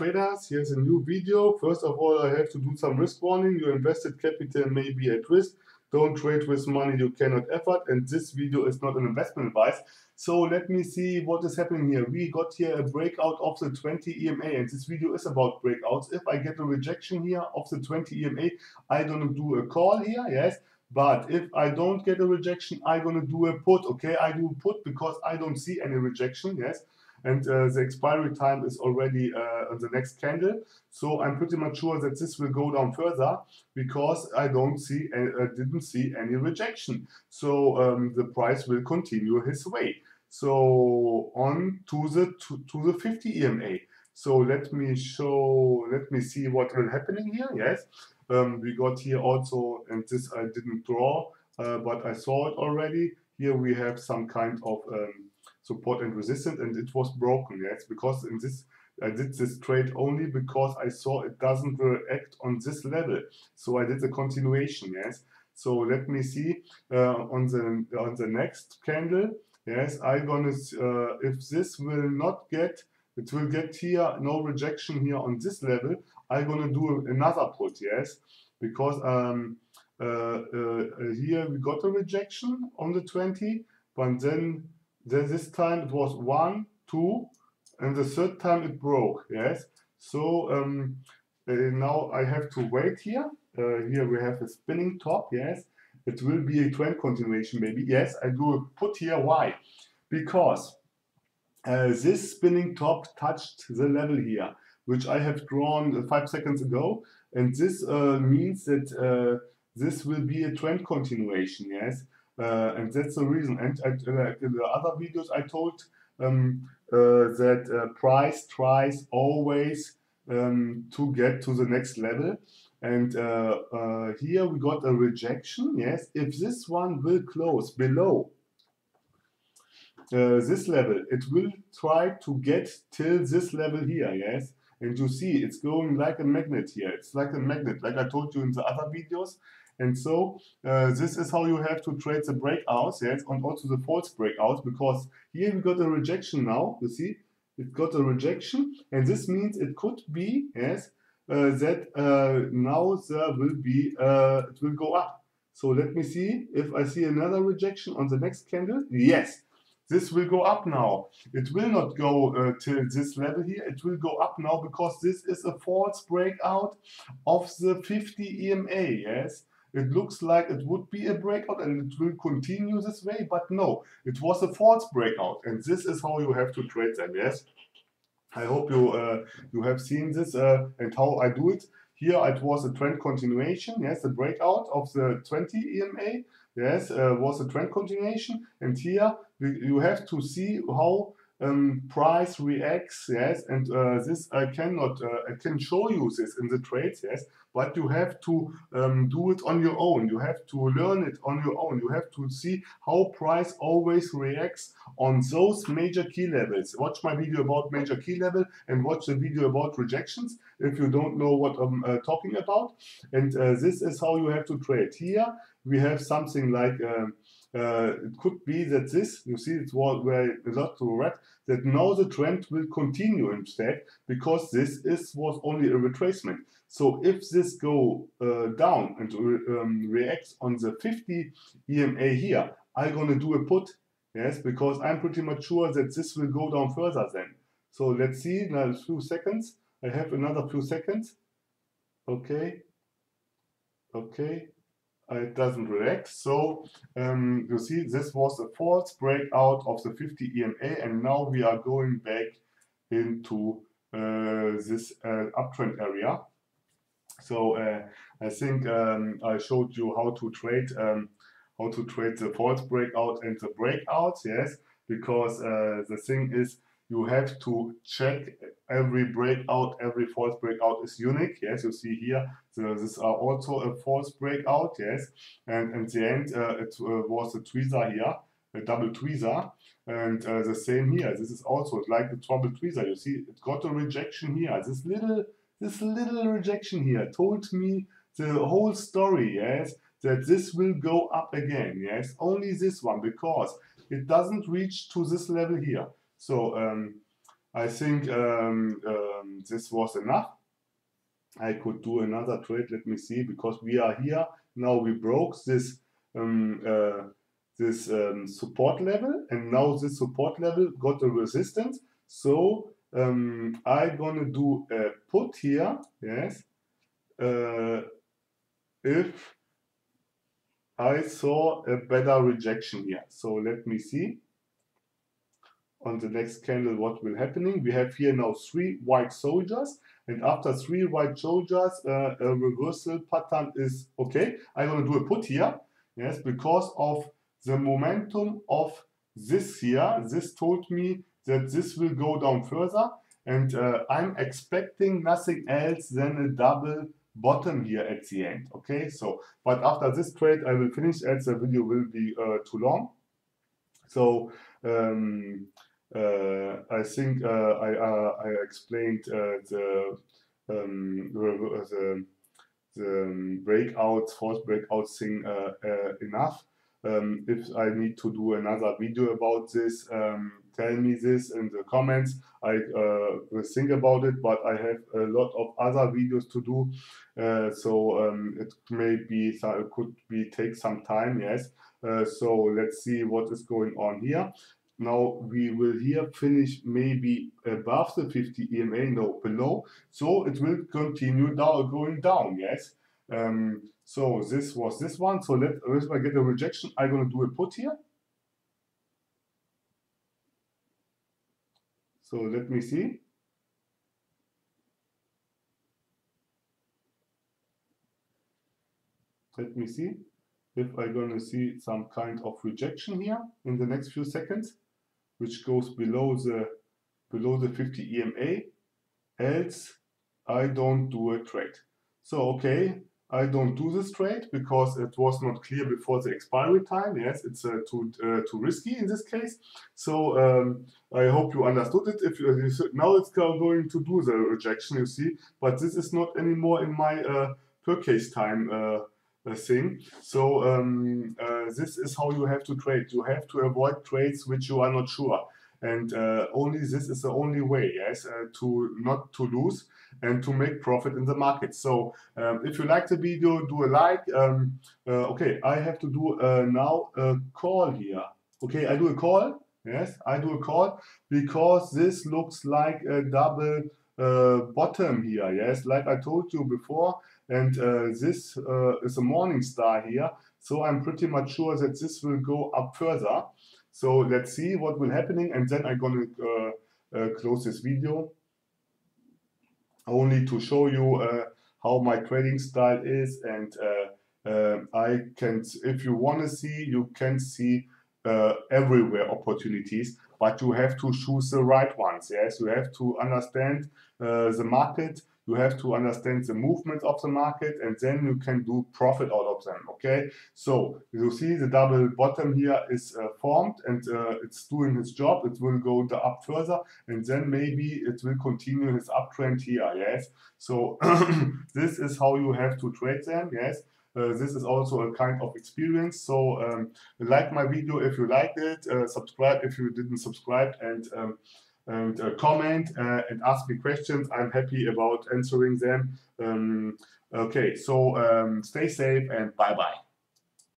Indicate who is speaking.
Speaker 1: traders, here's a new video. First of all, I have to do some risk warning. Your invested capital may be at risk. Don't trade with money you cannot afford, and this video is not an investment advice. So let me see what is happening here. We got here a breakout of the 20 EMA, and this video is about breakouts. If I get a rejection here of the 20 EMA, I'm gonna do a call here, yes. But if I don't get a rejection, I'm gonna do a put, okay? I do a put because I don't see any rejection, yes. And the expiry time is already on the next candle. So I'm pretty much sure that this will go down further because I didn't see any rejection. So the price will continue his way. So on to the 50 EMA. So let me see what will happening here. Yes, we got here also, and this I didn't draw, but I saw it already. Here we have some kind of support and resistance, and it was broken. Yes, because in this I did this trade only because I saw it doesn't react on this level. So I did a continuation. Yes. So let me see on the next candle. Yes, I'm gonna if this will not get, it will get here no rejection here on this level, I'm gonna do another put. Yes, because here we got a rejection on the 20, but then this time it was 1, 2, and the third time it broke. Yes, so now I have to wait here. Here we have a spinning top. Yes, it will be a trend continuation maybe. Yes, I do a put here. Why? Because this spinning top touched the level here, which I have drawn 5 seconds ago, and this means that this will be a trend continuation. Yes, and that's the reason. And in the other videos I told that price tries always to get to the next level. And here we got a rejection. Yes, if this one will close below this level, it will try to get till this level here. Yes, and you see it's going like a magnet here. It's like a magnet, like I told you in the other videos. And so this is how you have to trade the breakouts, yes, and also the false breakouts, because here we got a rejection now. You see, it got a rejection, and this means it could be, yes, that now there will be, it will go up. So let me see if I see another rejection on the next candle. Yes, this will go up now. It will not go till this level here. It will go up now because this is a false breakout of the 50 EMA, yes. It looks like it would be a breakout and it will continue this way, but no, it was a false breakout, and this is how you have to trade them. Yes, I hope you have seen this and how I do it. Here it was a trend continuation. Yes, the breakout of the 20 EMA. Yes, was a trend continuation, and here you have to see how price reacts. Yes, and this I cannot I can show you this in the trades. Yes, but you have to do it on your own. You have to learn it on your own. You have to see how price always reacts on those major key levels. Watch my video about major key level and watch the video about rejections if you don't know what I'm talking about. And this is how you have to trade. Here we have something like it could be that this, you see, it's where a lot to red, that now the trend will continue instead, because this was only a retracement. So if this go down and reacts on the 50 EMA here, I'm gonna do a put. Yes, because I'm pretty much sure that this will go down further then. So let's see, now a few seconds. I have another few seconds. Okay. Okay. It doesn't react. So you see, this was a false breakout of the 50 EMA, and now we are going back into this uptrend area. So I think I showed you how to trade the false breakout and the breakouts. Yes, because the thing is, you have to check every breakout, every false breakout is unique. Yes, you see here, so these are also a false breakout. Yes, and at the end it was a tweezer here, a double tweezer, and the same here. This is also like a double tweezer. You see, it got a rejection here. This little rejection here told me the whole story. Yes, that this will go up again. Yes, only this one, because it doesn't reach to this level here. So I think this was enough. I could do another trade. Let me see, because we are here now. We broke this support level, and now this support level got a resistance. So I'm gonna do a put here. Yes, if I saw a better rejection here. So let me see on the next candle what will happening. We have here now 3 white soldiers, and after 3 white soldiers a reversal pattern is okay. I'm going to do a put here, yes, because of the momentum of this here. This told me that this will go down further, and I'm expecting nothing else than a double bottom here at the end. Okay, so but after this trade I will finish, as the video will be too long. So I think I explained the breakouts, false breakouts thing enough. If I need to do another video about this, tell me this in the comments. I will think about it, but I have a lot of other videos to do, so it may be, it could be take some time. Yes. So let's see what is going on here. Now we will here finish maybe above the 50 EMA, no, below. So it will continue down, going down, yes. So this was this one. So if I get a rejection, I'm going to do a put here. So let me see. Let me see if I'm going to see some kind of rejection here in the next few seconds, which goes below the 50 EMA. Else I don't do a trade. So okay, I don't do this trade because it was not clear before the expiry time. Yes, it's too risky in this case. So I hope you understood it. If you now it's going to do the rejection, you see, but this is not anymore in my purchase time thing. So this is how you have to trade. You have to avoid trades which you are not sure. And only this is the only way, yes, to not to lose and to make profit in the market. So if you like the video, do a like. Okay, I have to do now a call here. Okay, I do a call. Yes, I do a call because this looks like a double bottom here. Yes, like I told you before, and this is a morning star here. So I'm pretty much sure that this will go up further. So let's see what will happening, and then I'm gonna close this video only to show you how my trading style is, and I can, if you want to see, you can see everywhere opportunities, but you have to choose the right ones. Yes, you have to understand the market. You have to understand the movement of the market, and then you can do profit out of them. Okay, so you see the double bottom here is formed, and it's doing its job. It will go up further, and then maybe it will continue its uptrend here. Yes, so this is how you have to trade them. Yes. This is also a kind of experience. So like my video if you liked it, subscribe if you didn't subscribe, and comment and ask me questions. I'm happy about answering them. Okay, so stay safe and bye bye.